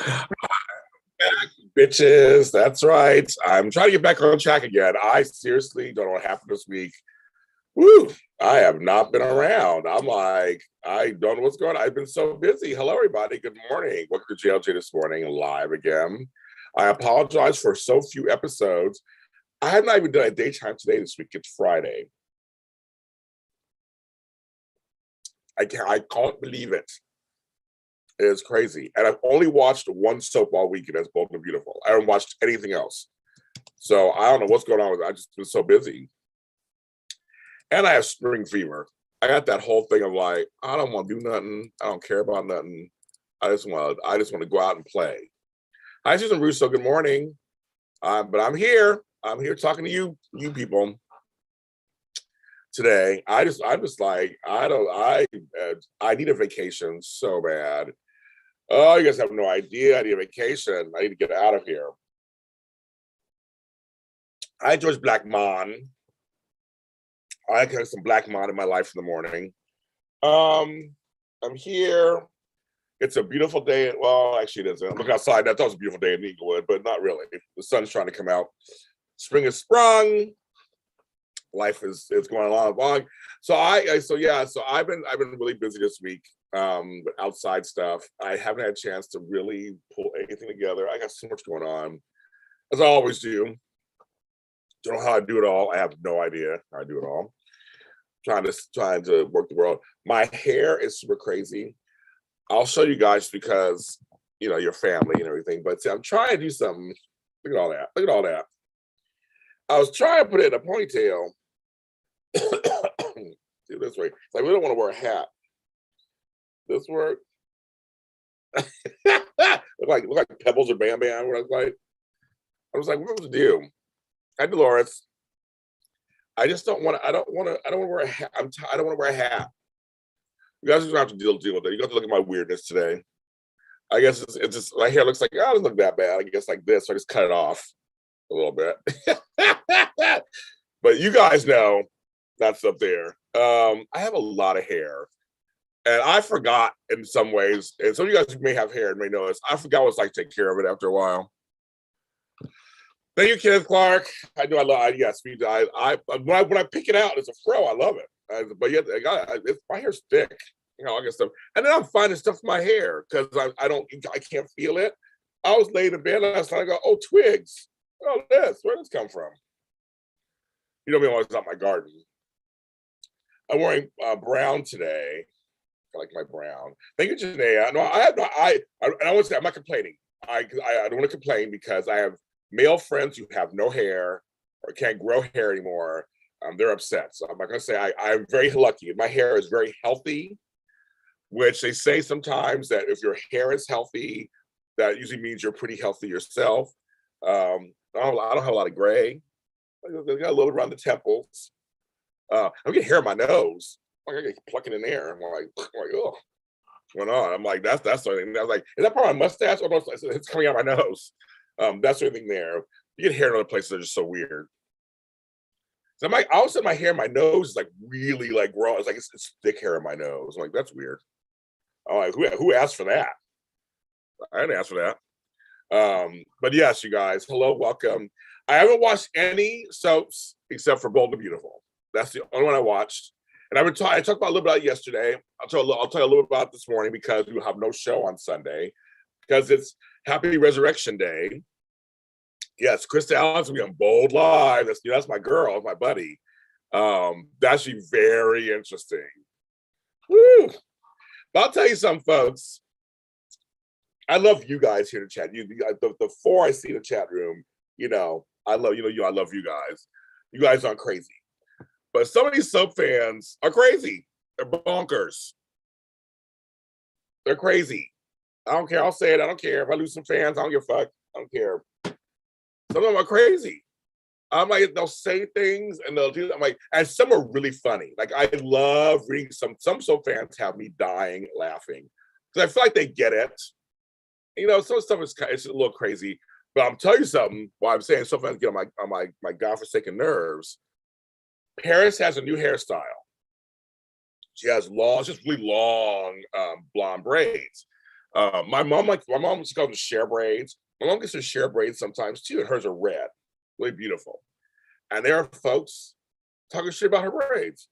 Back, bitches. That's right. I'm trying to get back on track again. I seriously don't know what happened this week. Woo! I have not been around. I'm like, I don't know what's going on. I've been so busy. Hello, everybody. Good morning. Welcome to JLJ this morning, live again. I apologize for so few episodes. I have not even done a daytime today this week. It's Friday. I can't believe it. It is crazy. And I've only watched one soap all week, and that's Bold and Beautiful. I haven't watched anything else. So I don't know what's going on with it. I've just been so busy. And I have spring fever. I got that whole thing of like, I don't want to do nothing. I don't care about nothing. I just want to go out and play. Hi, Susan Russo. Good morning. But I'm here. I'm here talking to you people today. I'm just like, I need a vacation so bad. Oh, you guys have no idea. I need a vacation. I need to get out of here. Hi, George Blackmon. I got some Blackmon in my life in the morning. I'm here. It's a beautiful day. Well, actually, it isn't. I'm looking outside. I thought it was a beautiful day in Inglewood, but not really. The sun's trying to come out. Spring has sprung. Life is going along. So I've been really busy this week with outside stuff. I haven't had a chance to really pull anything together. I got so much going on, as I always do. Don't know how I do it all. I have no idea how I do it all. Trying to work the world. My hair is super crazy. I'll show you guys because your family and everything. But see, I'm trying to do something. Look at all that. Look at all that. I was trying to put it in a ponytail. Do this way. I really don't want to wear a hat. This work. look like Pebbles or Bam Bam. What I was like, what was the deal? Hi, Dolores. I just don't want to. I don't want to wear a hat. I don't want to wear a hat. You guys are gonna have to deal with it. You got to look at my weirdness today. I guess it's just my hair looks like, oh, it doesn't look that bad. I guess like this. So I just cut it off a little bit. But you guys know that's up there. I have a lot of hair. And I forgot in some ways, and some of you guys may have hair and may know this, I forgot what it's like to take care of it after a while. Thank you, Kenneth Clark. I know I love. Yes, when I pick it out, it's a fro. I love it. But yet, my hair's thick. I get stuff, and then I'm finding stuff in my hair because I can't feel it. I was laying in bed last night. I go, oh, twigs. Oh, where did this come from? You know me, I'm always out my garden. I'm wearing brown today. I like my brown. Thank you, Janaea. No, I would say I'm not complaining. I don't want to complain because I have male friends who have no hair or can't grow hair anymore. They're upset. So I'm not going to say I'm very lucky. My hair is very healthy, which they say sometimes that if your hair is healthy, that usually means you're pretty healthy yourself. I don't have a lot of gray. I got a little around the temples. I'm getting hair on my nose. Like I get plucking in there. I'm like, oh, what's going on? I'm like, that's the thing. I was like, is that part of my mustache? Or it's coming out my nose. That's the thing there. You get hair in other places that are just so weird. So all of a sudden my hair in my nose is like really like raw. It's like it's thick hair in my nose. I'm like, that's weird. I'm like, who asked for that? I didn't ask for that. But yes, you guys, hello, welcome. I haven't watched any soaps except for Bold and Beautiful. That's the only one I watched. And I talked about a little bit about it yesterday. I'll tell you a little bit about it this morning because we have no show on Sunday because it's Happy Resurrection Day. Yes, Chris Allen's gonna be on Bold Live. That's my girl, my buddy. That should be very interesting. Woo! But I'll tell you something, folks. I love you guys here to chat. The four I see in the chat room, I love I love you guys. You guys aren't crazy. But some of these soap fans are crazy. They're bonkers. They're crazy. I don't care. I'll say it. I don't care. If I lose some fans, I don't give a fuck. I don't care. Some of them are crazy. I'm like, they'll say things and they'll do. I'm like, and some are really funny. Like I love reading some soap fans have me dying laughing because I feel like they get it. Some stuff it's a little crazy. But I'm telling you something. Why I'm saying soap fans get on my godforsaken nerves. Paris has a new hairstyle. She has just really long blonde braids. My mom used to call them share braids. My mom gets her share braids sometimes too, and hers are red, really beautiful. And there are folks talking shit about her braids.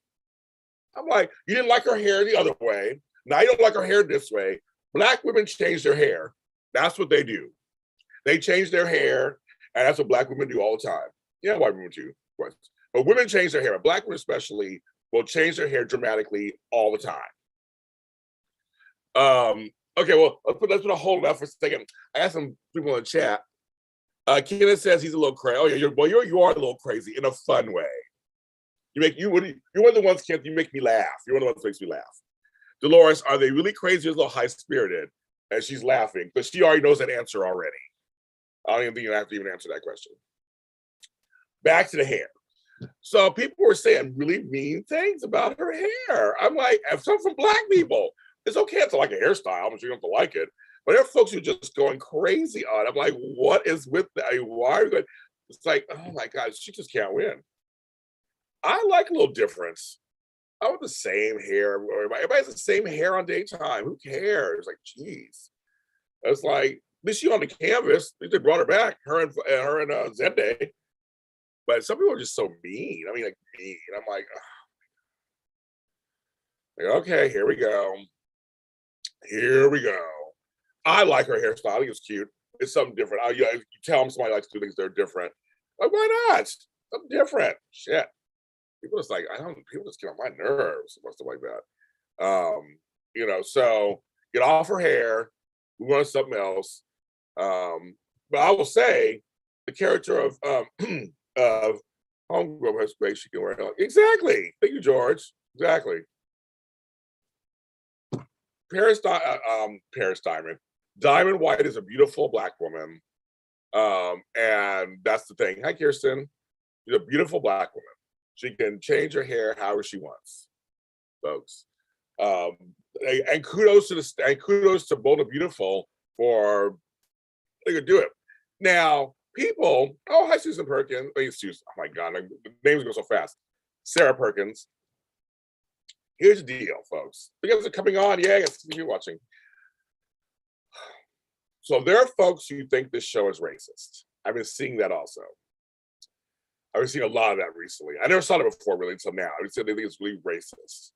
I'm like, you didn't like her hair the other way. Now you don't like her hair this way. Black women change their hair. That's what they do. They change their hair, and that's what Black women do all the time. Yeah, white women too, of course. But women change their hair. Black women especially will change their hair dramatically all the time. Okay, well, let's put a hold on that for a second. I got some people in the chat. Kenneth says he's a little crazy. Oh yeah, you are a little crazy in a fun way. You're one of the ones, Kenneth, you make me laugh. You're one of the ones that makes me laugh. Dolores, are they really crazy or a little high-spirited? And she's laughing, but she already knows that answer already. I don't even think you have to even answer that question. Back to the hair. So people were saying really mean things about her hair. I'm like, if some from Black people, it's okay to like a hairstyle, but you don't have to like it. But there are folks who are just going crazy on it. I'm like, what is with that? Why are you going? It's like, oh my God, she just can't win. I like a little difference. I want the same hair. Everybody has the same hair on daytime. Who cares? Like, geez. It's like, at least she on the canvas. At least they brought her back, her and Zende. But some people are just so mean. I mean, like mean. I'm like, oh. Okay, here we go. Here we go. I like her hairstyle. I think it's cute. It's something different. You tell them somebody likes to do things that are different. Like, why not? Something different. Shit. People just like, people just get on my nerves and stuff like that. So get off her hair, move on to something else. But I will say the character of Homegirl has great, she can wear it. Exactly. Thank you, George. Exactly. Paris Diamond. Diamond White is a beautiful Black woman. And that's the thing. Hi, Kirsten. She's a beautiful Black woman. She can change her hair however she wants, folks. And kudos to Bold and Beautiful for they could do it. Now, people, hi Susan Perkins. Susan, oh my God, the names go so fast. Sarah Perkins. Here's the deal, folks. You guys are coming on. Yeah, I guess you're watching. So there are folks who think this show is racist. I've been seeing that also. I've been seeing a lot of that recently. I never saw it before really until now. I would say they think it's really racist.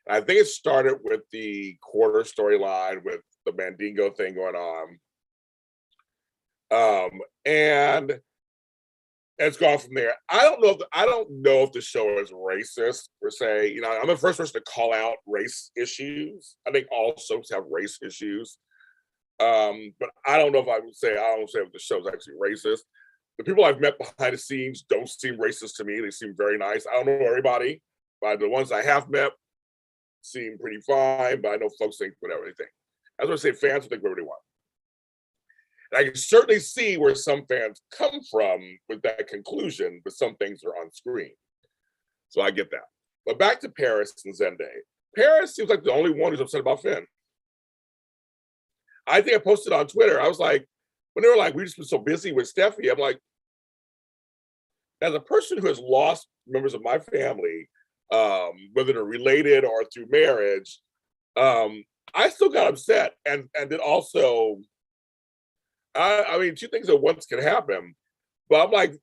And I think it started with the quarter storyline with the Mandingo thing going on. And it's gone from there. I don't know if the show is racist per se. I'm the first person to call out race issues. I think all soaps have race issues. But I don't know if I don't say if the show's actually racist. The people I've met behind the scenes don't seem racist to me. They seem very nice. I don't know everybody, but the ones I have met seem pretty fine. But I know folks think whatever they think. As I say, fans will think whatever they want. And I can certainly see where some fans come from with that conclusion, but some things are on screen. So I get that. But back to Paris and Zende. Paris seems like the only one who's upset about Finn. I think I posted on Twitter. I was like, when they were like, we've just been so busy with Steffi, I'm like, as a person who has lost members of my family, whether they're related or through marriage, I still got upset. And then also, I mean, two things at once can happen. But I'm like,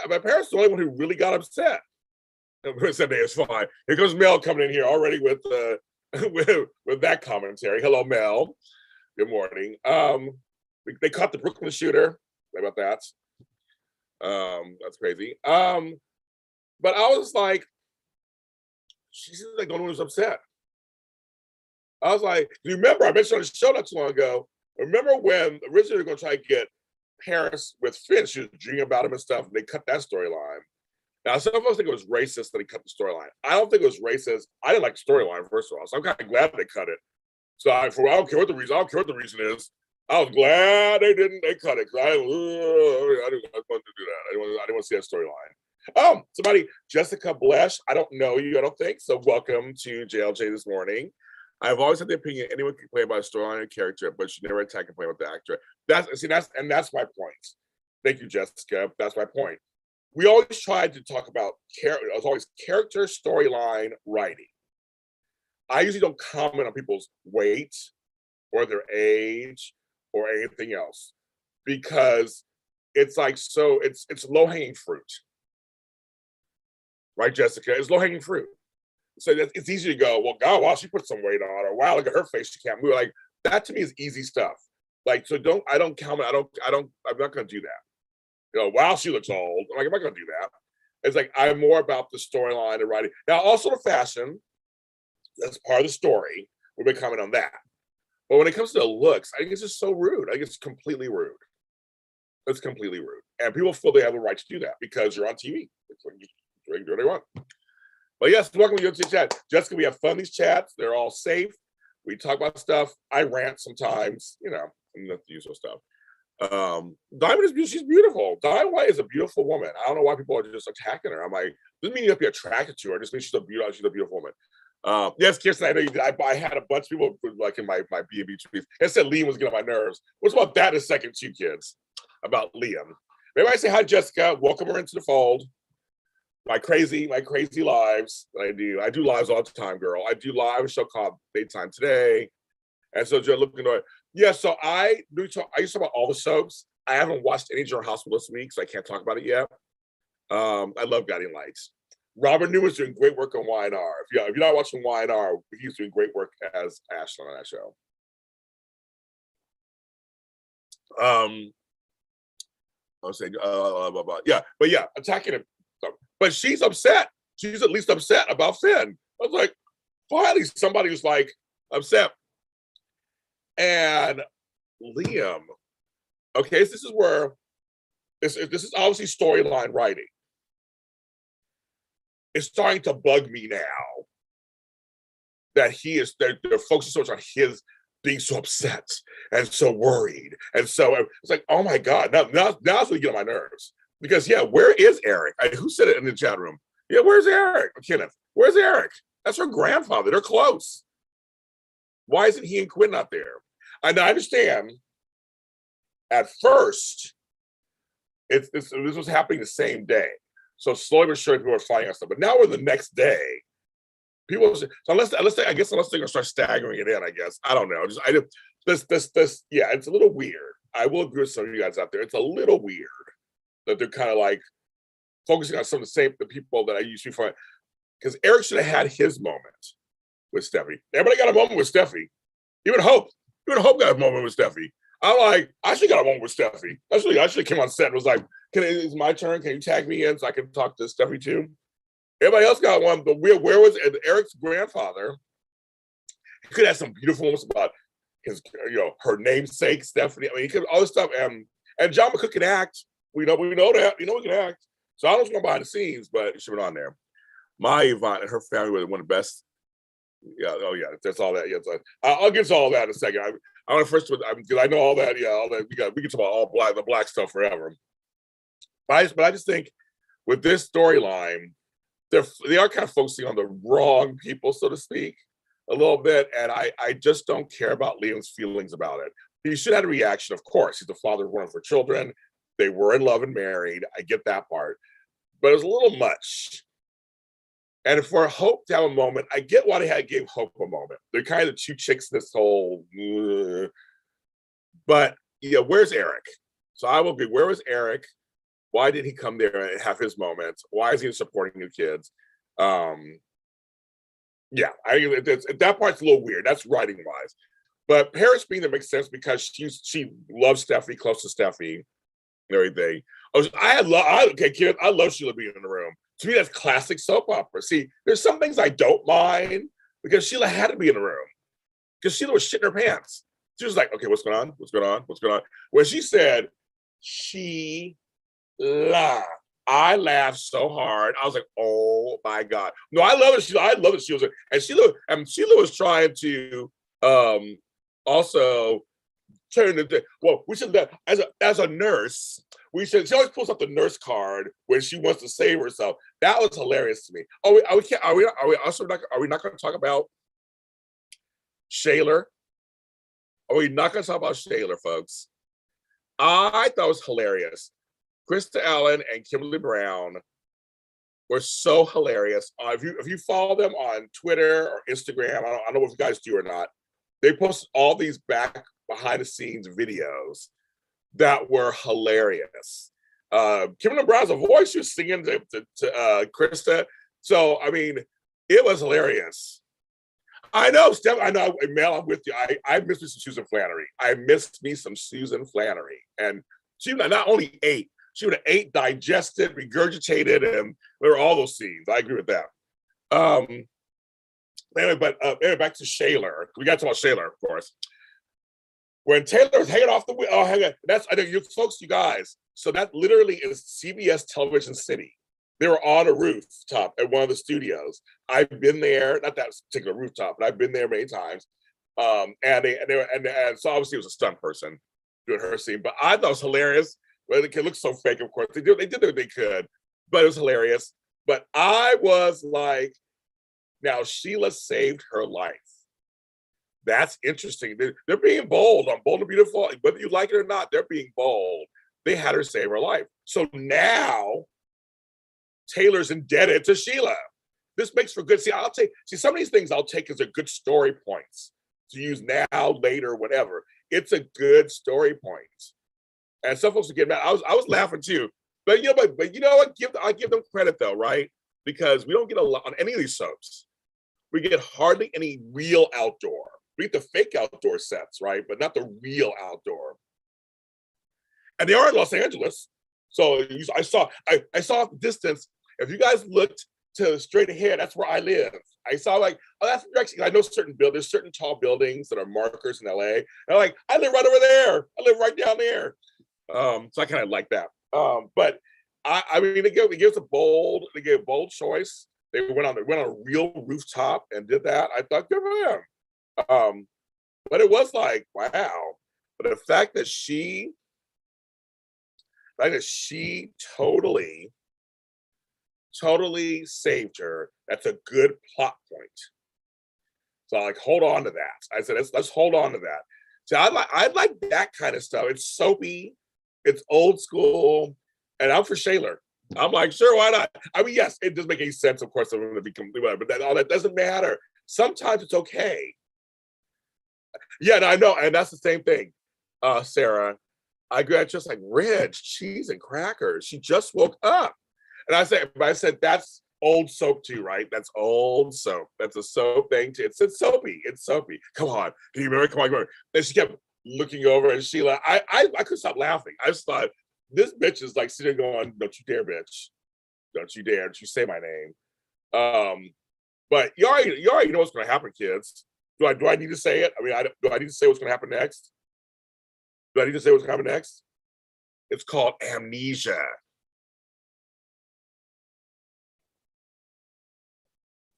my parents are the only one who really got upset. Sunday is fine. Here comes Mel coming in here already with with that commentary. Hello, Mel. Good morning. They caught the Brooklyn shooter. How about that? That's crazy. But I was like, she seems like the only one who's upset. I was like, do you remember? I mentioned on the show not too long ago. Remember when originally they were going to try to get Paris with Finn? She was dreaming about him and stuff. And they cut that storyline. Now, some of us think it was racist that he cut the storyline. I don't think it was racist. I didn't like the storyline, first of all. So I'm kind of glad they cut it. So I don't care what the reason is. I was glad they cut it because I didn't want to do that. I didn't want to see that storyline. Somebody, Jessica Blesh, I don't know you, I don't think. So welcome to JLJ this morning. I've always had the opinion anyone can complain about a storyline and character, but should never attack and complain about the actor. That's my point. Thank you, Jessica. That's my point. We always tried to talk about character storyline writing. I usually don't comment on people's weight or their age or anything else, because it's like, so it's low-hanging fruit, right, Jessica? It's low-hanging fruit. So it's easy to go, well, God, wow, she put some weight on, or wow, look at her face, she can't move. Like, that to me is easy stuff. Like, so I'm not gonna do that. You know, wow, she looks old. I'm like, I'm not gonna do that. It's like, I'm more about the storyline and writing. Now, also the fashion, that's part of the story. We've been commenting on that. But when it comes to the looks, I think it's just so rude. I think it's completely rude. It's completely rude. And people feel they have the right to do that because you're on TV. It's like, you can do what you want. But yes, welcome to the chat. Jessica, we have fun these chats. They're all safe. We talk about stuff. I rant sometimes, you know, and the usual stuff. Diamond is beautiful. She's beautiful. Diamond White is a beautiful woman. I don't know why people are just attacking her. I'm like, doesn't mean you have to be attracted to her. It just means she's a beautiful woman. Yes, Kirsten, I know you did. I had a bunch of people like in my B&B tweets. It said Liam was getting on my nerves. What's about that in a second, too, kids? About Liam. Maybe I say hi, Jessica. Welcome her into the fold. My crazy lives that I do. I do lives all the time, girl. I do live a show called Daytime Today. And so just looking at it. Yeah, so I used to talk about all the soaps. I haven't watched any General Hospital this week, so I can't talk about it yet. I love Guiding Lights. Robert Newman's doing great work on YNR. If you're not watching YNR, he's doing great work as Ashland on that show. I was saying, yeah, but yeah, attacking him. But she's upset. She's at least upset about Finn. I was like, finally, somebody who's like upset. And Liam, okay, so this is where this is obviously storyline writing. It's starting to bug me now that they're focusing so much on his being so upset and so worried. And so it's like, oh my God, now it's really getting on my nerves. Because yeah, where is Eric? Who said it in the chat room? Yeah, where's Eric? Kenneth, where's Eric? That's her grandfather. They're close. Why isn't he and Quinn not there? And I understand at first, this was happening the same day. So slowly but surely people were finding out stuff. But now we're the next day. People, so unless they're gonna start staggering it in, I guess. I don't know. Yeah, it's a little weird. I will agree with some of you guys out there. It's a little weird that they're kind of like focusing on some of the people that I usually find. Because Eric should have had his moment with Steffi. Everybody got a moment with Steffi. Even Hope got a moment with Steffi. I'm like, I should got a moment with Steffi. I should have came on set and was like, it's my turn. Can you tag me in so I can talk to Steffi too? Everybody else got one, but where was Eric's grandfather? He could have some beautiful moments about his, her namesake, Stephanie. I mean, he could all this stuff. And John McCook can act. We know that. We can act. So I don't know what's going behind the scenes, but it should have been on there. My Yvonne and her family were one of the best. Yeah, oh yeah, that's all that. Yeah, I'll get to all that in a second. I want to first, because I know all that. Yeah, all that. We can talk about the black stuff forever. But I just think with this storyline, they are kind of focusing on the wrong people, so to speak, a little bit. And I just don't care about Liam's feelings about it. He should have had a reaction, of course. He's the father of one of her children. They were in love and married. I get that part. But it was a little much. And for Hope to have a moment, I get why they gave Hope a moment. They're kind of two chicks in this whole, but yeah, where's Eric? So I will agree, where was Eric? Why did he come there and have his moment? Why is he supporting new kids? Yeah, that part's a little weird. That's writing wise. But Paris being there makes sense because she loves Steffi, close to Steffi, and everything. I love Sheila being in the room. To me, that's classic soap opera. See, there's some things I don't mind because Sheila had to be in the room because Sheila was shitting her pants. She was like, okay, what's going on? What's going on? What's going on? When she said, she laughed. I laughed so hard. I was like, oh my God. No, I love it. Sheila was, and Sheila was trying to also turn we should, as a nurse, she always pulls up the nurse card when she wants to save herself. That was hilarious to me. Are we not going to talk about Shaler? Are we not going to talk about Shaler, folks? I thought it was hilarious. Krista Allen and Kimberly Brown were so hilarious. If you follow them on Twitter or Instagram, I don't know if you guys do or not. they posted all these behind the scenes videos that were hilarious. Kimberly Brown's a voice, she was singing to Krista. So, I mean, it was hilarious. I know, Steph. I know, Mel. I'm with you. I miss me some Susan Flannery. I missed me some Susan Flannery, and she not only ate, she would have ate, digested, regurgitated, and there were all those scenes. I agree with that. Anyway, back to Shaler. We got to talk about Shaler, of course. When Taylor was hanging off the wheel, oh, hang on. That's, I know you folks, you guys. So that literally is CBS Television City. They were on a rooftop at one of the studios. I've been there, not that particular rooftop, but I've been there many times. And so obviously it was a stunt person doing her scene, but I thought it was hilarious. Well, the kid looked so fake, of course. They did what they could, but it was hilarious. But I was like, now Sheila saved her life. That's interesting. They're being bold on Bold and Beautiful. Whether you like it or not, they're being bold. They had her save her life. So now Taylor's indebted to Sheila. This makes for good. See, some of these things I'll take as a good story points to use now, later, whatever. It's a good story point. And some folks are getting mad. I was laughing too. But you know what? I give them credit though, right? Because we don't get a lot on any of these soaps. We get hardly any real outdoor. We get the fake outdoor sets, right? But not the real outdoor. And they are in Los Angeles. So I saw at the distance, if you guys looked to straight ahead, that's where I live. I saw like, oh, that's the direction. I know there's certain tall buildings that are markers in LA. And I'm like, I live right over there. I live right down there. So I kind of like that. But I mean, they gave a bold choice. They went on a real rooftop and did that. I thought, good for them. But it was like, wow. But the fact that she totally saved her, that's a good plot point. So like, hold on to that. I said, let's hold on to that. So I like that kind of stuff. It's soapy, it's old school, and I'm for Shaler. I'm like, sure, why not? I mean, yes, it doesn't make any sense, of course, I'm going to become, but all that doesn't matter. Sometimes it's okay. Yeah, and I know, and that's the same thing, Sarah. I got just like Rich, cheese and crackers. She just woke up, and I said that's old soap too, right? That's old soap. That's a soap thing too. It's soapy. It's soapy. Come on, can you remember? Come on. And she kept looking over, and Sheila, I couldn't stop laughing. I just thought, this bitch is like sitting going, don't you dare, bitch. Don't you dare. Don't you say my name. But you already know what's going to happen, kids. Do I need to say it? I mean, do I need to say what's going to happen next? Do I need to say what's going to happen next? It's called amnesia.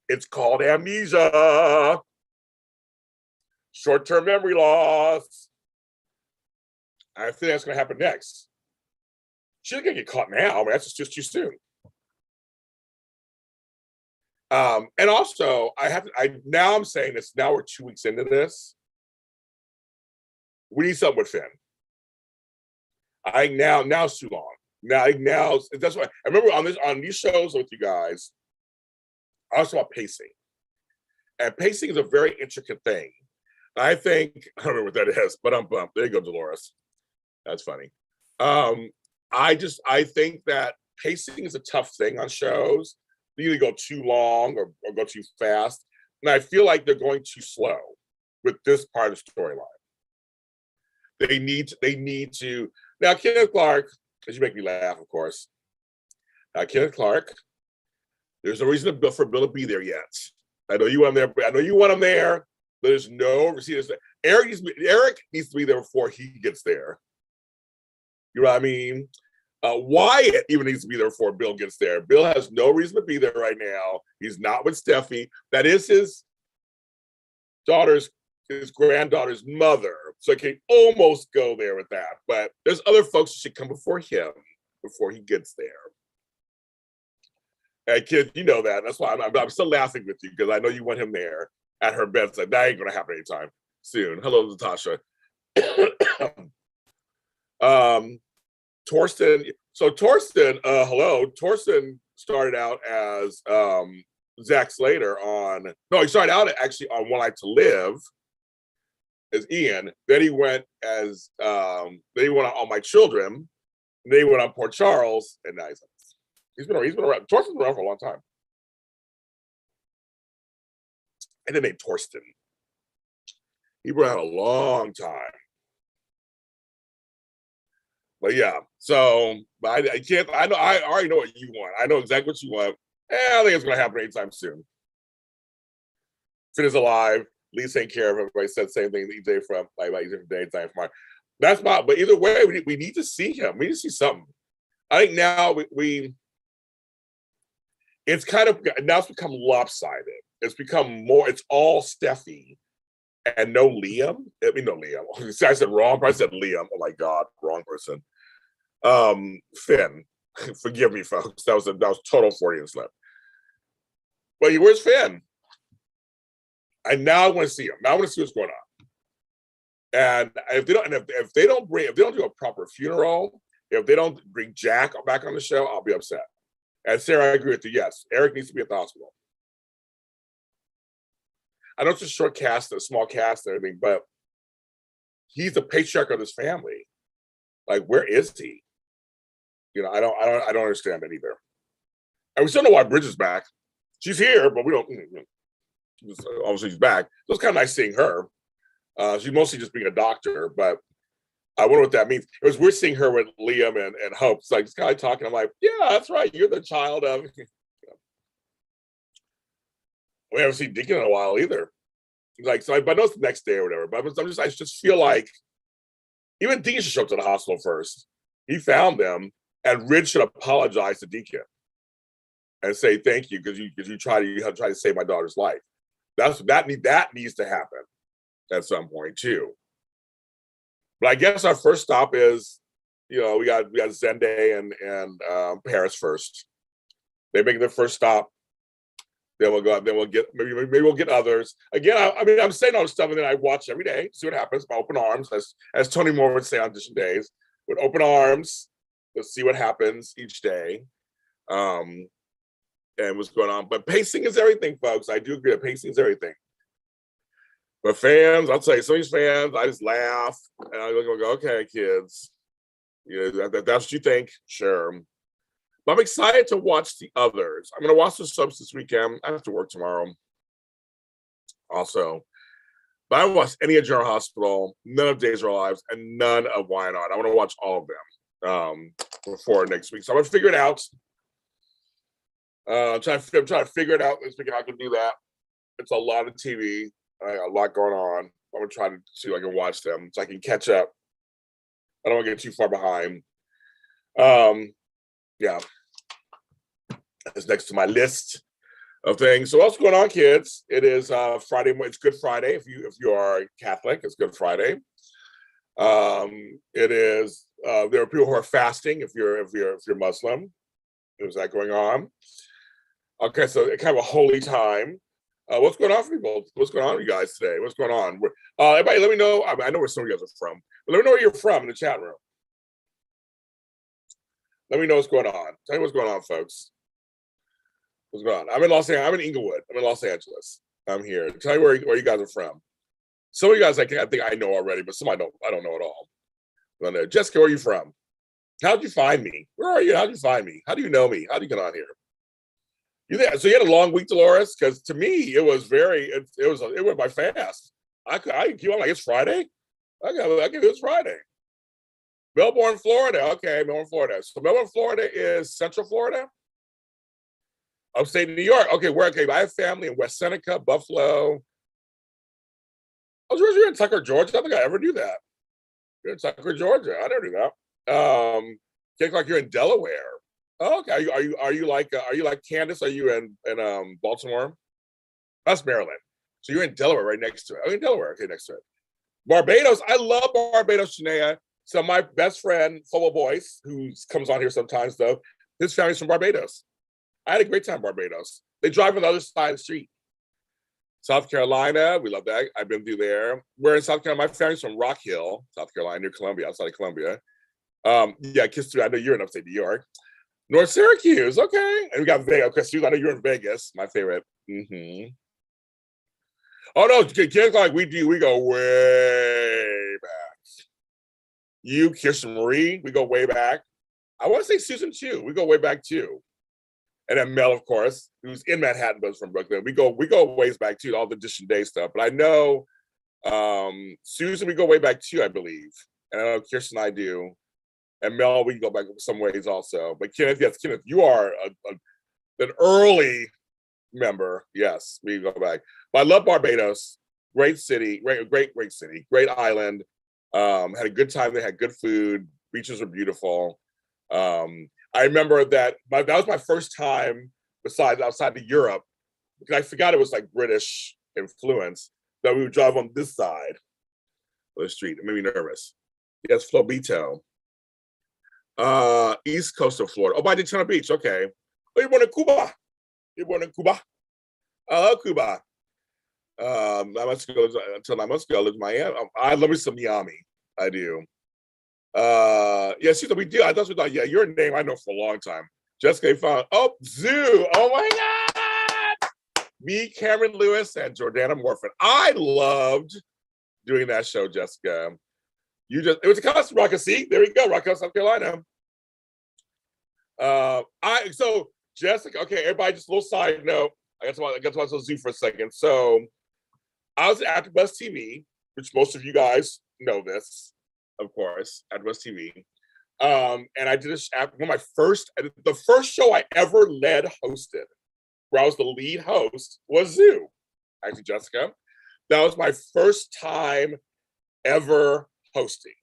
It's called amnesia. Short-term memory loss. I think that's going to happen next. She's going to get caught now. I mean, that's just too soon. And also, I'm saying this, now we're 2 weeks into this. We need something with Finn. Now it's too long. Now that's why I remember on these shows with you guys, I was talking about pacing. And pacing is a very intricate thing. I think, I don't know what that is, but I'm bumped. There you go, Dolores. That's funny. I think that pacing is a tough thing on shows. They either go too long or go too fast. And I feel like they're going too slow with this part of the storyline. They need to. Now, Kenneth Clark, as you make me laugh, of course. Kenneth Clark, there's no reason for Bill to be there yet. I know you want him there. I know you want him there. There's no. See, Eric needs to be there before he gets there. You know what I mean? Wyatt even needs to be there before Bill gets there. Bill has no reason to be there right now. He's not with Steffi. That is his granddaughter's mother. So I can almost go there with that. But there's other folks who should come before him, before he gets there. And kid, you know that. That's why I'm still laughing with you, because I know you want him there at her bedside. That ain't going to happen anytime soon. Hello, Natasha. Torsten. So Torsten, hello. Torsten started out as Zack Slater he started out actually on One Night to Live. as Ian. Then he went as then he went on All My Children. And then he went on Port Charles, and now he's been around. Torsten's been around for a long time. And then named Torsten. He been around a long time. But yeah, so but I can't. I know. I already know what you want. I know exactly what you want. And I think it's going to happen anytime soon. Finn is alive. Lee's taking care of him. Everybody said the same thing. EJ from EJ from day time from That's my. But either way, we need to see him. We need to see something. I think now we it's kind of now it's become lopsided. It's become more. It's all Steffi and no Liam. I mean, no Liam. I said wrong. I said Liam. Oh my God, wrong person. Finn. Forgive me, folks. That was total Freudian slip. But where's Finn? And now I want to see him. Now I want to see what's going on. And if they don't do a proper funeral, if they don't bring Jack back on the show, I'll be upset. And Sarah, I agree with you. Yes, Eric needs to be at the hospital. I know it's a short cast, a small cast, and everything, but he's the patriarch of this family. Like, where is he? You know, I don't understand it either. And we still know why Bridget's back. She's here, but we don't. Obviously, she's back. So it's kind of nice seeing her. She's mostly just being a doctor, but I wonder what that means. It was weird seeing her with Liam and Hope. It's like this guy talking. I'm like, yeah, that's right. You're the child of. We haven't seen Deacon in a while either. Like, so, but I know it's the next day or whatever. But I just feel like even Deacon should show up to the hospital first. He found them, and Rid should apologize to Deacon and say thank you because you try to save my daughter's life. That needs to happen at some point too. But I guess our first stop is, we got Zende and Paris first. They make their first stop. Then we'll go. Then we'll get maybe we'll get others. Again, I mean, I'm saying all this stuff, and then I watch every day, see what happens. By open arms, as Tony Moore would say on audition days, with open arms. Let's see what happens each day, and what's going on. But pacing is everything, folks. I do agree that pacing is everything. But fans, I'll tell you, some of these fans, I just laugh and I go, okay, kids, that's what you think, sure. But I'm excited to watch the others. I'm going to watch the subs this weekend. I have to work tomorrow also. But I haven't watched any of General Hospital, none of Days of Our Lives, and none of Why Not. I want to watch all of them before next week. So I'm going to figure it out. I'm trying to figure it out this week. I can do that. It's a lot of TV, a lot going on. I'm going to try to see if I can watch them so I can catch up. I don't want to get too far behind. Yeah. It's next to my list of things. So what's going on, kids? It is Friday. It's Good Friday. If you are Catholic, it's Good Friday. It is. There are people who are fasting. If you're Muslim, there's that going on. Okay, so it's kind of a holy time. What's going on for people? What's going on with you guys today? What's going on? Everybody, let me know. I know where some of you guys are from, but let me know where you're from in the chat room. Let me know what's going on. Tell me what's going on, folks. What's going on? I'm in Los Angeles. I'm in Inglewood. I'm in Los Angeles. I'm here. Tell me where you guys are from. Some of you guys I think I know already, but some I don't know at all. Jessica, where are you from? How'd you find me? Where are you? How'd you find me? How do you know me? How'd you get on here? So you had a long week, Dolores? Because to me, it went by fast. I keep on like it's Friday. I give it Friday. Melbourne, Florida. Okay, Melbourne, Florida. So Melbourne, Florida is Central Florida. Upstate New York. Okay, I have family in West Seneca, Buffalo. Oh, Georgia, you're in Tucker, Georgia. I don't think I ever do that. You're in Tucker, Georgia. I never do that. Think like you're in Delaware. Oh, okay. Are you like Candace? Are you in Baltimore? That's Maryland. So you're in Delaware, right next to it. Oh, in Delaware, okay, next to it. Barbados. I love Barbados, Shania. So my best friend, Full of Voice, who comes on here sometimes, though, his family's from Barbados. I had a great time in Barbados. They drive on the other side of the street. South Carolina, we love that. I've been through there. We're in South Carolina. My family's from Rock Hill, South Carolina, near Columbia, outside of Columbia. Yeah, Kiss through. I know you're in upstate New York. North Syracuse, okay. And we got Vegas. Okay, so I know you're in Vegas, my favorite. Mm-hmm. Oh no, kids like we do. We go way back. You, Kirsten Marie, we go way back. I want to say Susan too. We go way back too. And then Mel, of course, who's in Manhattan, but from Brooklyn. We go ways back too, all the Edition Day stuff. But I know Susan, we go way back too, I believe. And I know Kirsten and I do. And Mel, we can go back some ways also. But Kenneth, yes, Kenneth, you are an early member. Yes, we go back. But I love Barbados. Great city, great city, great island. Had a good time. They had good food. Beaches are beautiful. I remember that was my first time outside of Europe, because I forgot it was like British influence, that we would drive on this side of the street. It made me nervous. Yes, Flobito. East coast of Florida. Oh, by Daytona Beach. Okay. Oh, you're born in Cuba. You're born in Cuba. I love Cuba. I must go live in Miami. I love me some Miami. I do. Yes, we do. I thought, yeah, your name I know for a long time. Jessica found, Zoo. Oh my God. Me, Cameron Lewis, and Jordana Morfin. I loved doing that show, Jessica. It was a constant Rock. See, there we go, Rock, South Carolina. So Jessica, okay, everybody, just a little side note. I got to watch Zoo for a second. So I was at AfterBuzz TV, which most of you guys know this, of course, AfterBuzz TV. And I did the first show I ever hosted, where I was the lead host, was Zoo. Actually, Jessica, that was my first time ever hosting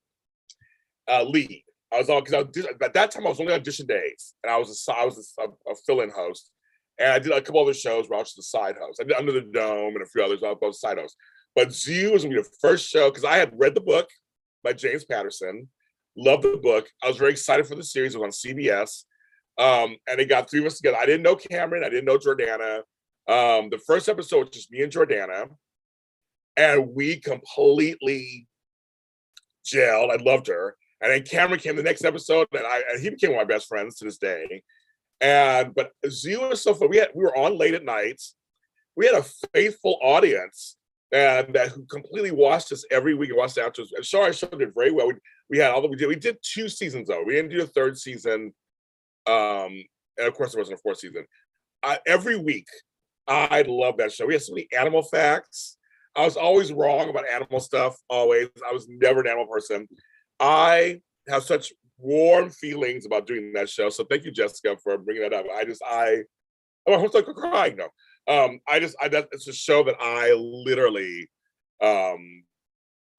lead. At that time I was only on Audition Days, and I was a fill-in host, and I did a couple other shows where I was just a side host. I did Under the Dome and a few others. I was both side hosts. But Zoo was gonna be the first show, because I had read the book by James Patterson, loved the book. I was very excited for the series. It was on CBS, and they got three of us together. I didn't know Cameron. I didn't know Jordana. The first episode was just me and Jordana, and we completely gelled. I loved her. And then Cameron came the next episode, and he became one of my best friends to this day. But Zoo was so fun. We were on late at nights. We had a faithful audience, and who completely watched us every week and watched the after. And our show did very well. We did 2 seasons though. We didn't do a 3rd season. And of course there wasn't a 4th season. Every week, I love that show. We had so many animal facts. I was always wrong about animal stuff. Always. I was never an animal person. I have such warm feelings about doing that show. So thank you, Jessica, for bringing that up. I'm like crying now. It's a show that I literally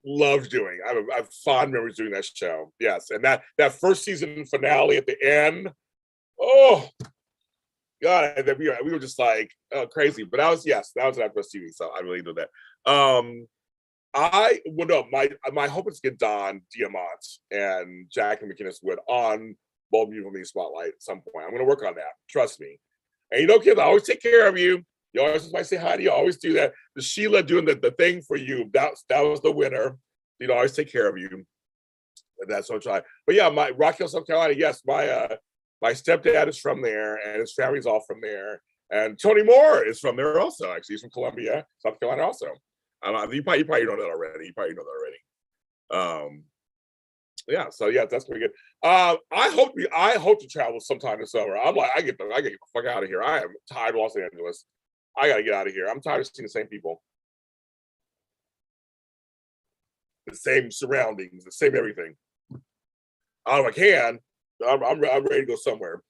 loved doing. I have fond memories doing that show. Yes, and that first season finale at the end. Oh God, we were just like crazy. But that was AfterBuzz TV. So I really did that. My hope is to get Don Diamont and Jackie McInnes Wood on Bold Beautiful Me Spotlight at some point. I'm going to work on that. Trust me. And kids, I always take care of you. You always say hi to you. I always do that. The Sheila doing the thing for you. That was the winner. Always take care of you. And that's what I try. But yeah, my Rock Hill, South Carolina. Yes, my stepdad is from there, and his family's all from there. And Tony Moore is from there also. Actually, he's from Columbia, South Carolina also. You probably know that already. Yeah, so yeah, that's pretty good. I hope to travel sometime this summer. I'm like, I get the fuck out of here. I am tired of Los Angeles. I gotta get out of here. I'm tired of seeing the same people, the same surroundings, the same everything. I can. I'm ready to go somewhere.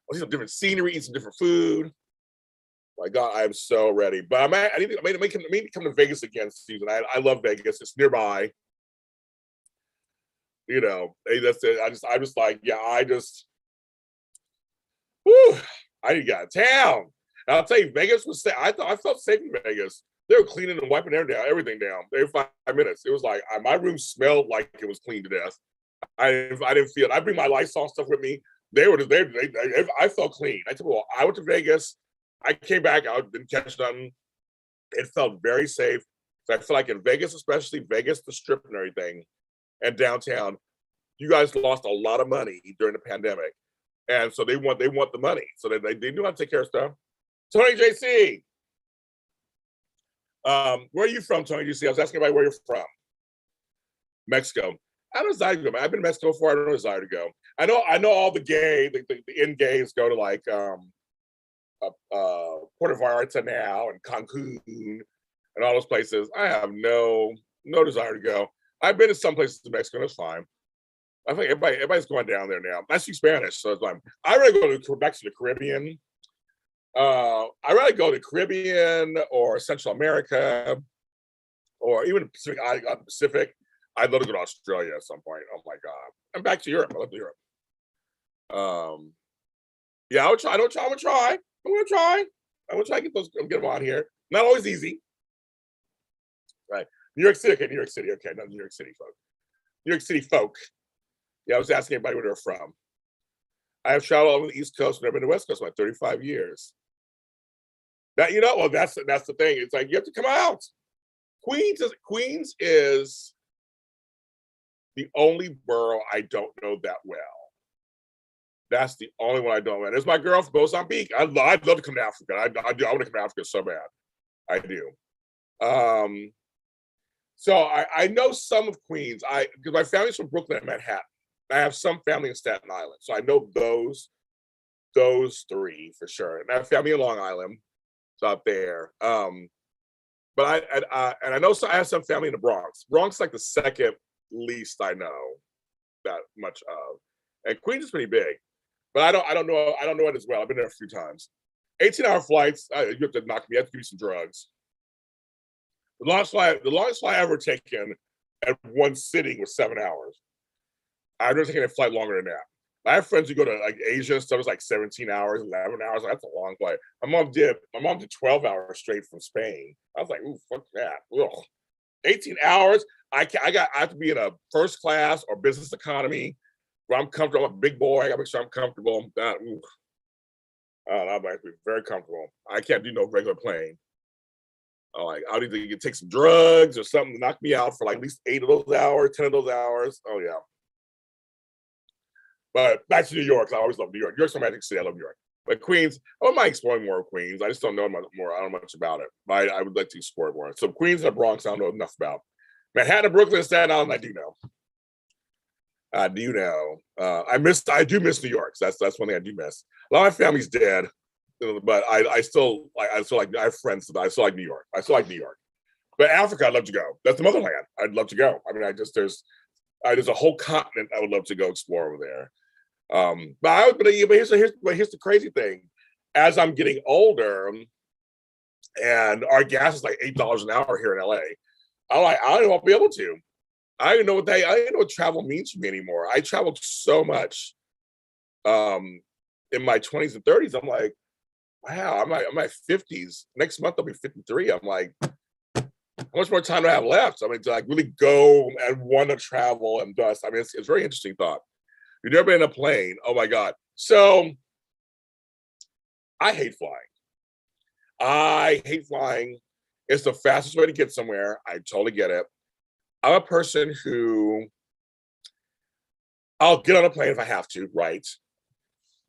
I'll see some different scenery, eat some different food. My God, I am so ready. But I need to come to Vegas again, Susan. I love Vegas. It's nearby. That's it. I'm just like, yeah, I need to get out of town. And I'll tell you, Vegas was safe. I felt safe in Vegas. They were cleaning and wiping everything down every 5 minutes. It was like my room smelled like it was clean to death. I didn't feel it. I bring my Lysol stuff with me. I felt clean. I went to Vegas. I came back. I didn't catch nothing. It felt very safe. So I feel like in Vegas, especially Vegas, the Strip and everything, and downtown, you guys lost a lot of money during the pandemic, and so they want the money. So they knew how to take care of stuff. Tony JC, Where are you from, Tony? You see, I was asking about where you're from. Mexico. I don't desire to go. I've been to Mexico before. I don't desire to go. I know all the gay, the in gays go to like Puerto Vallarta now and Cancun and all those places. I have no desire to go. I've been to some places in Mexico. That's fine. I think everybody's going down there now. I speak Spanish, so it's fine. I rather go back to the Caribbean. I rather go to Caribbean or Central America or even Pacific. I'd love to go to Australia at some point. Oh my God. I'm back to Europe. I love Europe. Yeah, I would try. I'm gonna try. I'm gonna try to get them on here. Not always easy. Right. New York City. Okay, New York City. Okay, not New York City folk. New York City folk. Yeah, I was asking everybody where they're from. I have traveled over the East Coast, never been to the West Coast for like 35 years. That well, that's the thing. It's like you have to come out. Queens is the only borough I don't know that well. That's the only one I don't know. There's my girl from Mozambique. I'd love to come to Africa. I want to come to Africa so bad. I do. So I know some of Queens. Because my family's from Brooklyn and Manhattan. I have some family in Staten Island, so I know those three for sure. And I have family in Long Island, so out there. But I know I have some family in the Bronx. Bronx is like the second least I know that much of, and Queens is pretty big. But I don't know it as well. I've been there a few times. 18-hour flights. You have to knock me. You have to give me some drugs. The longest flight I ever taken at one sitting was 7 hours. I've never taken a flight longer than that. I have friends who go to like Asia and stuff. It's like 17 hours, 11 hours. That's a long flight. My mom did 12 hours straight from Spain. I was like, ooh, fuck that. Ugh. 18 hours. I have to be in a first class or business economy where I'm comfortable. I'm a big boy. I gotta make sure I'm comfortable. I'm actually very comfortable. I can't do no regular plane. I'll either take some drugs or something to knock me out for like at least 8 of those hours, 10 of those hours. Oh yeah. But back to New York. I always love New York. New York's my magic city. I love New York. But Queens, I wouldn't mind exploring more of Queens. I just don't know more. I don't know much about it. But I would like to explore more. So Queens and the Bronx, I don't know enough about. Manhattan, Brooklyn, Staten Island, I do know. I do know. I do miss New York. So that's one thing I do miss. A lot of my family's dead, but I still like I have friends that I still like New York. I still like New York. But Africa, I'd love to go. That's the motherland. I'd love to go. I mean, there's a whole continent I would love to go explore over there. But here's the crazy thing. As I'm getting older, and our gas is like $8 an hour here in LA, I don't know if I'll be able to. I don't know what travel means for me anymore. I traveled so much in my 20s and 30s. I'm like, wow, I'm my 50s. Next month I'll be 53. I'm like, how much more time do I have left? I mean, to like really go and want to travel and dust. I mean, it's a very interesting thought. You've never been in a plane. Oh my God. So I hate flying. It's the fastest way to get somewhere. I totally get it. I'm a person who I'll get on a plane if I have to, right?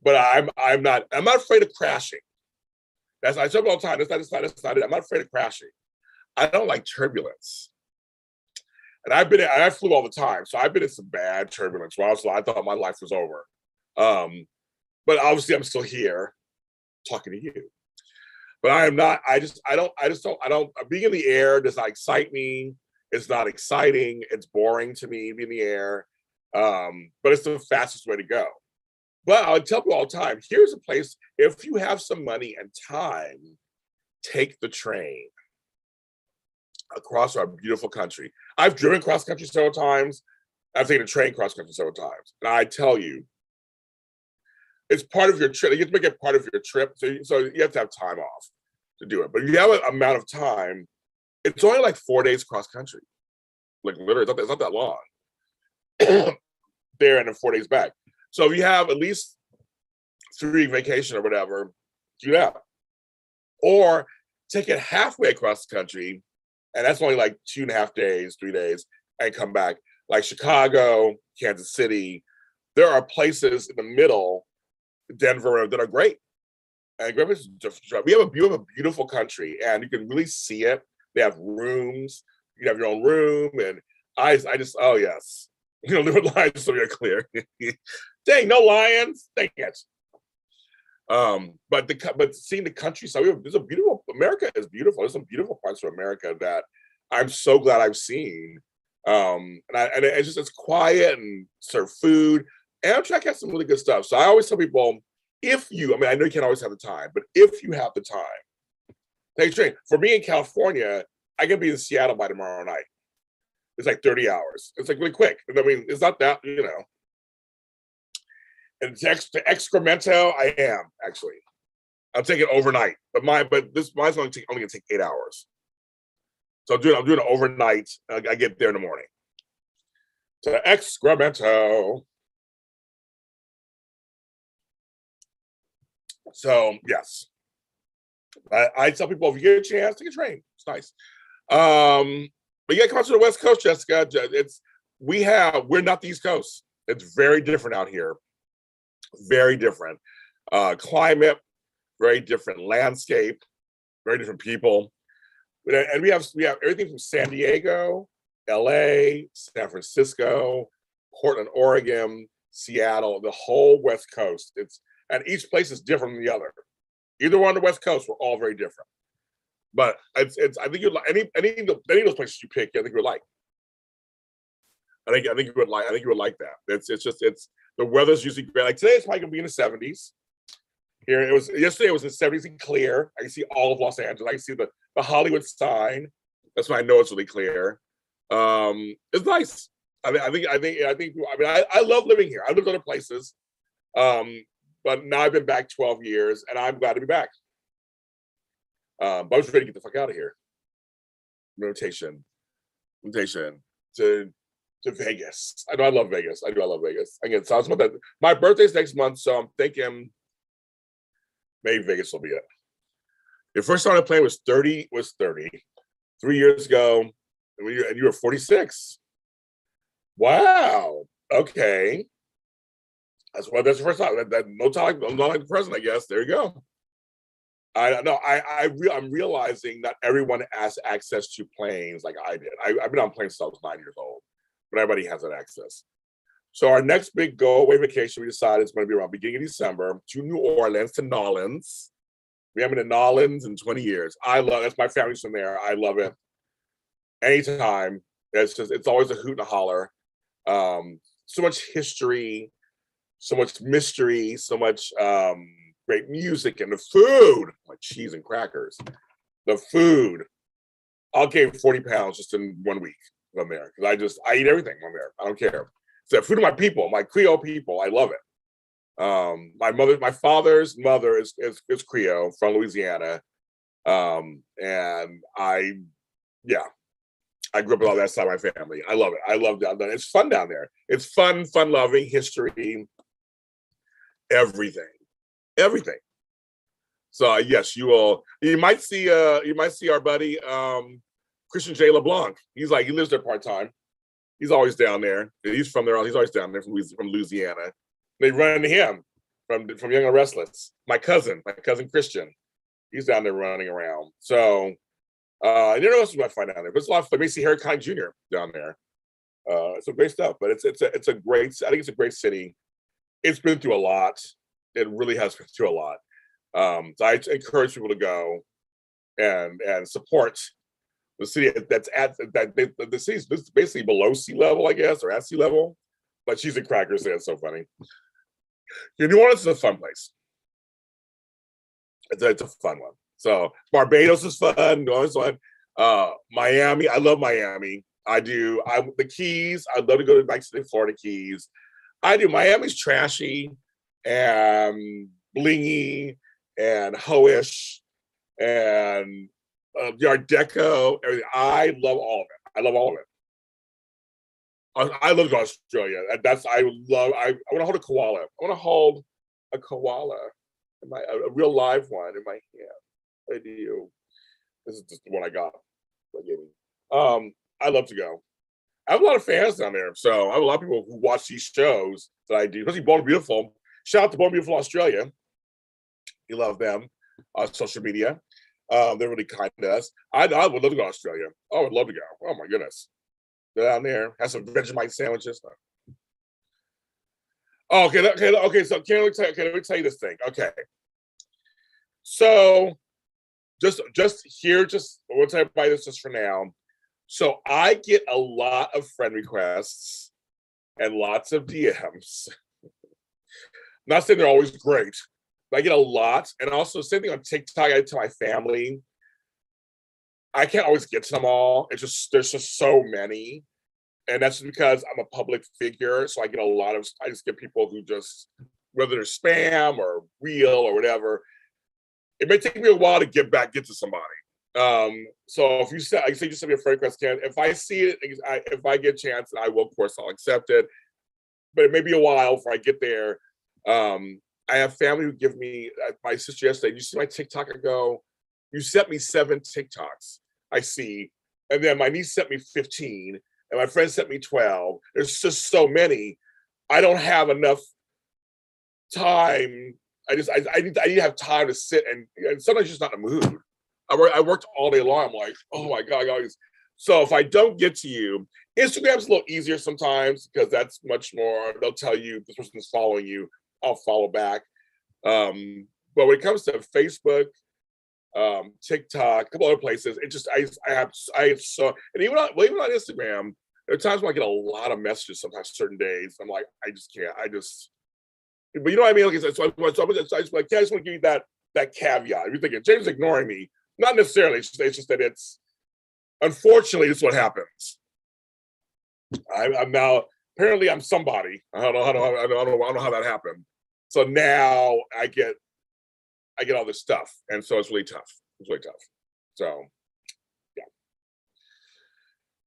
But I'm not afraid of crashing. I tell people all the time, that's not it. I'm not afraid of crashing. I don't like turbulence. And I flew all the time. So I've been in some bad turbulence where I thought my life was over. But obviously I'm still here talking to you. But I am not, being in the air does not excite me. It's not exciting. It's boring to me to be in the air. But it's the fastest way to go. But I tell people all the time, here's a place, if you have some money and time, take the train across our beautiful country. I've driven cross country several times. I've taken a train cross country several times. And I tell you, it's part of your trip. You have to make it part of your trip. So you have to have time off to do it. But if you have an amount of time, it's only like 4 days cross country. Like literally, it's not that long. There and then 4 days back. So if you have at least 3 vacation or whatever, do that. Or take it halfway across the country, and that's only like 2.5 days, 3 days, and come back. Like Chicago, Kansas City, there are places in the middle, Denver, that are great. And we have a beautiful country, and you can really see it They have rooms. You have your own room, and I just, oh yes, live with lions so you're clear. Dang, no lions. Dang it. But seeing the countryside, there's a beautiful, America is beautiful. There's some beautiful parts of America that I'm so glad I've seen. And it's quiet and serve food. Amtrak has some really good stuff. So I always tell people, I know you can't always have the time, but if you have the time, take a train. For me in California, I can be in Seattle by tomorrow night. It's like 30 hours. It's like really quick. I mean, it's not that, And to Excremento, I am actually. I'll take it overnight, but mine's only gonna take 8 hours. So I'm doing it overnight. I get there in the morning. To Excremento. So yes, I tell people if you get a chance, take a train. It's nice. But yeah, come out to the West Coast, Jessica. We're not the East Coast. It's very different out here. Very different climate, very different landscape, very different people. And we have everything from San Diego, LA, San Francisco, Portland, Oregon, Seattle, the whole West Coast. And each place is different than the other. Either one on the West Coast, we're all very different. But I think you'd like any of those places you pick, I think you would like. I think you would like that. It's the weather's usually great. Like today, it's probably gonna be in the 70s. Yesterday it was in the 70s and clear. I can see all of Los Angeles. I can see the Hollywood sign. That's why I know it's really clear. It's nice. I love living here. I lived other places. But now I've been back 12 years and I'm glad to be back. But I was ready to get the fuck out of here. Invitation to Vegas. I know I love Vegas. I love Vegas. Again, sounds about that. My birthday's next month, so I'm thinking maybe Vegas will be it. The first time I played was 30. 3 years ago, and you were 46. Wow. Okay. That's the first time. No time. I'm not like the president, I guess. There you go. I know. I'm realizing not everyone has access to planes like I did. I've been on planes since I was 9 years old, but everybody has that access. So our next big go-away vacation, we decided it's going to be around beginning of December to New Orleans, to Nolens. We haven't been to Nolens in 20 years. That's my family's from there. I love it. Anytime. It's always a hoot and a holler. So much history, so much mystery, so much great music, and the food, like cheese and crackers. The food. I'll gain 40 pounds just in 1 week when I'm there because I eat everything when I'm there. I don't care. It's the food of my people, my Creole people. I love it. My father's mother is Creole from Louisiana, and I grew up with all that side of my family. I love it. I love that. It's fun down there. It's fun loving history, everything. So yes, you will. You might see our buddy Christian J. LeBlanc. He lives there part time. He's always down there. He's from there. He's always down there from Louisiana. They run into him from Young and Restless. My cousin Christian. He's down there running around. So I don't know what else you might find down there. But it's a lot of fun. Maybe see Harry Connick Jr. down there. Some great stuff. But I think it's a great city. It's been through a lot. It really has been through a lot. So I encourage people to go and support the city that's the city's basically below sea level, I guess, or at sea level. But cheese and crackers there. It's so funny. New Orleans is a fun place. It's a fun one. So Barbados is fun. New Orleans is fun. Miami, I love Miami. I do. The Keys, I'd love to go to the Florida Keys. I do. Miami's trashy and blingy and hoish and the Art Deco. Everything. I love all of it. I live in Australia. I want to hold a koala. I want to hold a koala, a real live one in my hand. I do. This is just the one I got. I love to go. I have a lot of fans down there, so I have a lot of people who watch these shows that I do, especially Born Beautiful. Shout out to Born Beautiful Australia. You love them on social media. They're really kind to us. I would love to go to Australia. I would love to go. Oh my goodness. Go down there, have some Vegemite sandwiches. Oh, okay. So let me tell you this thing. Okay. So just here, I want to tell everybody this just for now. So I get a lot of friend requests and lots of DMs. Not saying they're always great, but I get a lot. And also same thing on TikTok, I tell my family. I can't always get to them all. There's just so many. And that's because I'm a public figure. So I just get people who just, whether they're spam or real or whatever. It may take me a while to get to somebody. So if you say, like say you send me a friend request, if I see it, if I get a chance, I will, of course, I'll accept it. But it may be a while before I get there. I have family who give me, my sister yesterday, you see my TikTok? I go, you sent me 7 TikToks, I see. And then my niece sent me 15, and my friend sent me 12. There's just so many. I don't have enough time. I need to have time to sit and sometimes just not in the mood. I worked all day long. I'm like, oh my God, guys. So if I don't get to you, Instagram's a little easier sometimes because that's much more, they'll tell you this person's following you, I'll follow back. But when it comes to Facebook, TikTok, a couple other places, it just I have so, and even on Instagram, there are times when I get a lot of messages sometimes certain days. I'm like, I just can't. But you know what I mean? Like, so I just want to give you that caveat. If you're thinking James is ignoring me, not necessarily. It's just that it's, unfortunately, it's what happens. I'm now, apparently I'm somebody. I don't know how that happened. So now I get all this stuff, and so it's really tough. It's really tough. So yeah.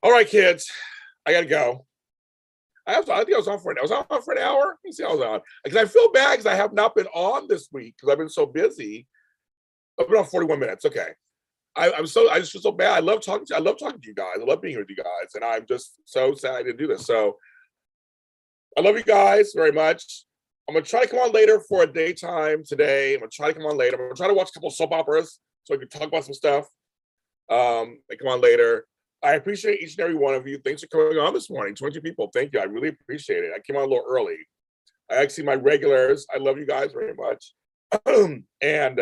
All right, kids, I gotta go. I think I was on for an hour. Let me see how I was on. Because I feel bad because I have not been on this week because I've been so busy. I've been on 41 minutes. Okay. I just feel so bad. I love talking to you guys. I love being here with you guys. And I'm just so sad I didn't do this. So I love you guys very much. I'm gonna try to come on later for a daytime today. I'm gonna try to come on later. I'm gonna try to watch a couple of soap operas so I can talk about some stuff. And come on later. I appreciate each and every one of you. Thanks for coming on this morning. 20 people. Thank you. I really appreciate it. I came on a little early. I actually, my regulars, I love you guys very much. And